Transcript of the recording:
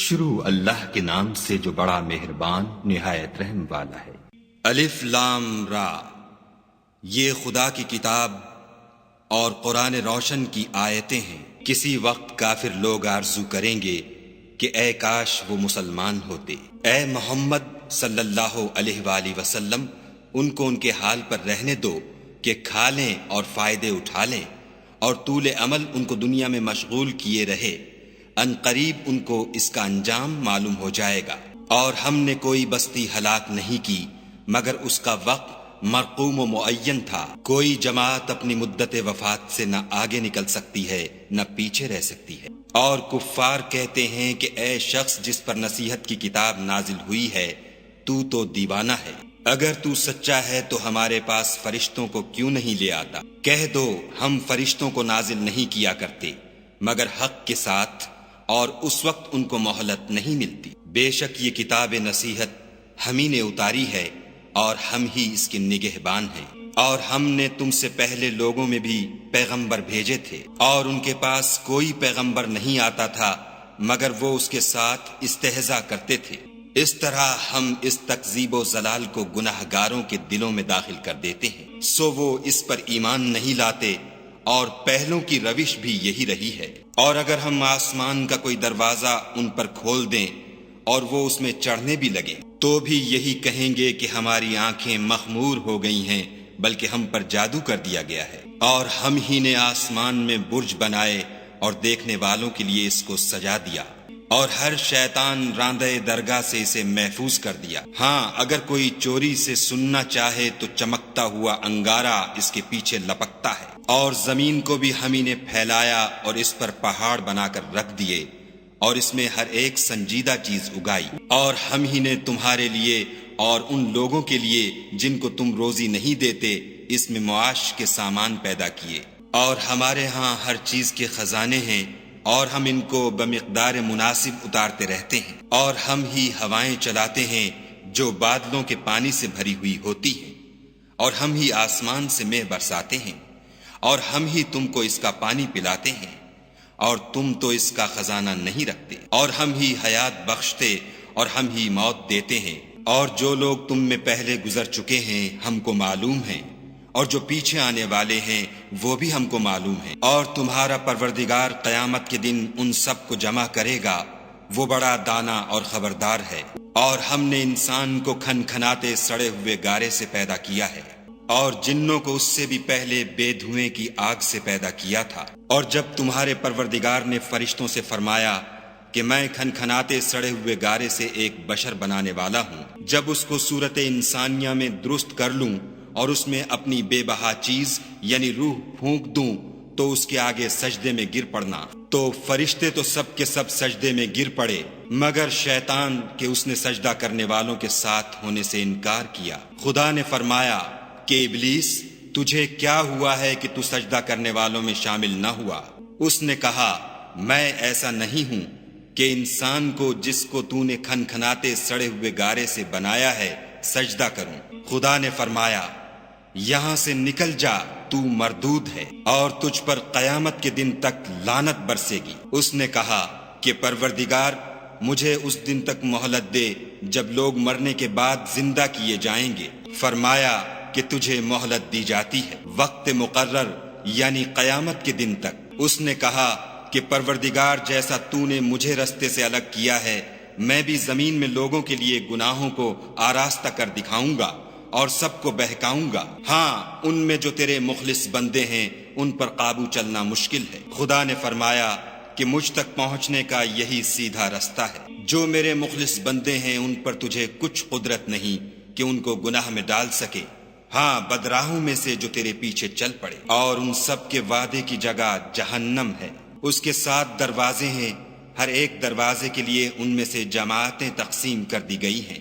شروع اللہ کے نام سے جو بڑا مہربان نہایت رحم والا ہے۔ الف لام را، یہ خدا کی کتاب اور قرآن روشن کی آیتیں ہیں۔ کسی وقت کافر لوگ آرزو کریں گے کہ اے کاش وہ مسلمان ہوتے۔ اے محمد صلی اللہ علیہ وآلہ وسلم، ان کو ان کے حال پر رہنے دو کہ کھا لیں اور فائدے اٹھا لیں، اور طول عمل ان کو دنیا میں مشغول کیے رہے۔ ان قریب ان کو اس کا انجام معلوم ہو جائے گا۔ اور ہم نے کوئی بستی ہلاک نہیں کی مگر اس کا وقت مرقوم و معین تھا۔ کوئی جماعت اپنی مدت وفات سے نہ آگے نکل سکتی ہے نہ پیچھے رہ سکتی ہے۔ اور کفار کہتے ہیں کہ اے شخص جس پر نصیحت کی کتاب نازل ہوئی ہے، تو دیوانہ ہے۔ اگر تو سچا ہے تو ہمارے پاس فرشتوں کو کیوں نہیں لے آتا؟ کہہ دو ہم فرشتوں کو نازل نہیں کیا کرتے مگر حق کے ساتھ، اور اس وقت ان کو مہلت نہیں ملتی۔ بے شک یہ کتاب نصیحت ہم ہی نے اتاری ہے اور ہم ہی اس کے نگہبان ہیں۔ اور ہم نے تم سے پہلے لوگوں میں بھی پیغمبر بھیجے تھے، اور ان کے پاس کوئی پیغمبر نہیں آتا تھا مگر وہ اس کے ساتھ استہزاء کرتے تھے۔ اس طرح ہم اس تکذیب و ضلال کو گناہ گاروں کے دلوں میں داخل کر دیتے ہیں، سو وہ اس پر ایمان نہیں لاتے، اور پہلوں کی روش بھی یہی رہی ہے۔ اور اگر ہم آسمان کا کوئی دروازہ ان پر کھول دیں اور وہ اس میں چڑھنے بھی لگے تو بھی یہی کہیں گے کہ ہماری آنکھیں مخمور ہو گئی ہیں، بلکہ ہم پر جادو کر دیا گیا ہے۔ اور ہم ہی نے آسمان میں برج بنائے اور دیکھنے والوں کے لیے اس کو سجا دیا، اور ہر شیطان راندہ درگاہ سے اسے محفوظ کر دیا۔ ہاں اگر کوئی چوری سے سننا چاہے تو چمکتا ہوا انگارہ اس کے پیچھے لپکتا ہے۔ اور زمین کو بھی ہم ہی نے پھیلایا اور اس پر پہاڑ بنا کر رکھ دیے، اور اس میں ہر ایک سنجیدہ چیز اگائی۔ اور ہم ہی نے تمہارے لیے اور ان لوگوں کے لیے جن کو تم روزی نہیں دیتے اس میں معاش کے سامان پیدا کیے۔ اور ہمارے ہاں ہر چیز کے خزانے ہیں، اور ہم ان کو بمقدار مناسب اتارتے رہتے ہیں۔ اور ہم ہی ہوائیں چلاتے ہیں جو بادلوں کے پانی سے بھری ہوئی ہوتی ہیں، اور ہم ہی آسمان سے مے برساتے ہیں، اور ہم ہی تم کو اس کا پانی پلاتے ہیں، اور تم تو اس کا خزانہ نہیں رکھتے۔ اور ہم ہی حیات بخشتے اور ہم ہی موت دیتے ہیں۔ اور جو لوگ تم میں پہلے گزر چکے ہیں ہم کو معلوم ہیں، اور جو پیچھے آنے والے ہیں وہ بھی ہم کو معلوم ہیں۔ اور تمہارا پروردگار قیامت کے دن ان سب کو جمع کرے گا، وہ بڑا دانا اور خبردار ہے۔ اور ہم نے انسان کو کھنکھناتے سڑے ہوئے گارے سے پیدا کیا ہے، اور جنوں کو اس سے بھی پہلے بے دھوئیں کی آگ سے پیدا کیا تھا۔ اور جب تمہارے پروردگار نے فرشتوں سے فرمایا کہ میں کھنکھناتے سڑے ہوئے گارے سے ایک بشر بنانے والا ہوں، جب اس کو صورت انسانیہ میں درست کر لوں اور اس میں اپنی بے بہا چیز یعنی روح پھونک دوں تو اس کے آگے سجدے میں گر پڑنا۔ تو فرشتے تو سب کے سب سجدے میں گر پڑے مگر شیطان کہ اس نے سجدہ کرنے والوں کے ساتھ ہونے سے انکار کیا۔ خدا نے فرمایا کہ ابلیس تجھے کیا ہوا ہے کہ تو سجدہ کرنے والوں میں شامل نہ ہوا؟ اس نے کہا میں ایسا نہیں ہوں کہ انسان کو جس کو تو نے کھنکھناتے سڑے ہوئے گارے سے بنایا ہے سجدہ کروں۔ خدا نے فرمایا یہاں سے نکل جا، تو مردود ہے، اور تجھ پر قیامت کے دن تک لعنت برسے گی۔ اس نے کہا کہ پروردگار مجھے اس دن تک مہلت دے جب لوگ مرنے کے بعد زندہ کیے جائیں گے۔ فرمایا کہ تجھے مہلت دی جاتی ہے وقت مقرر یعنی قیامت کے دن تک۔ اس نے کہا کہ پروردگار جیسا تو نے مجھے رستے سے الگ کیا ہے میں بھی زمین میں لوگوں کے لیے گناہوں کو آراستہ کر دکھاؤں گا اور سب کو بہکاؤں گا۔ ہاں ان میں جو تیرے مخلص بندے ہیں ان پر قابو چلنا مشکل ہے۔ خدا نے فرمایا کہ مجھ تک پہنچنے کا یہی سیدھا رستہ ہے۔ جو میرے مخلص بندے ہیں ان پر تجھے کچھ قدرت نہیں کہ ان کو گناہ میں ڈال سکے، ہاں بدراہوں میں سے جو تیرے پیچھے چل پڑے۔ اور ان سب کے وعدے کی جگہ جہنم ہے، اس کے 7 دروازے ہیں، ہر ایک دروازے کے لیے ان میں سے جماعتیں تقسیم کر دی گئی ہیں۔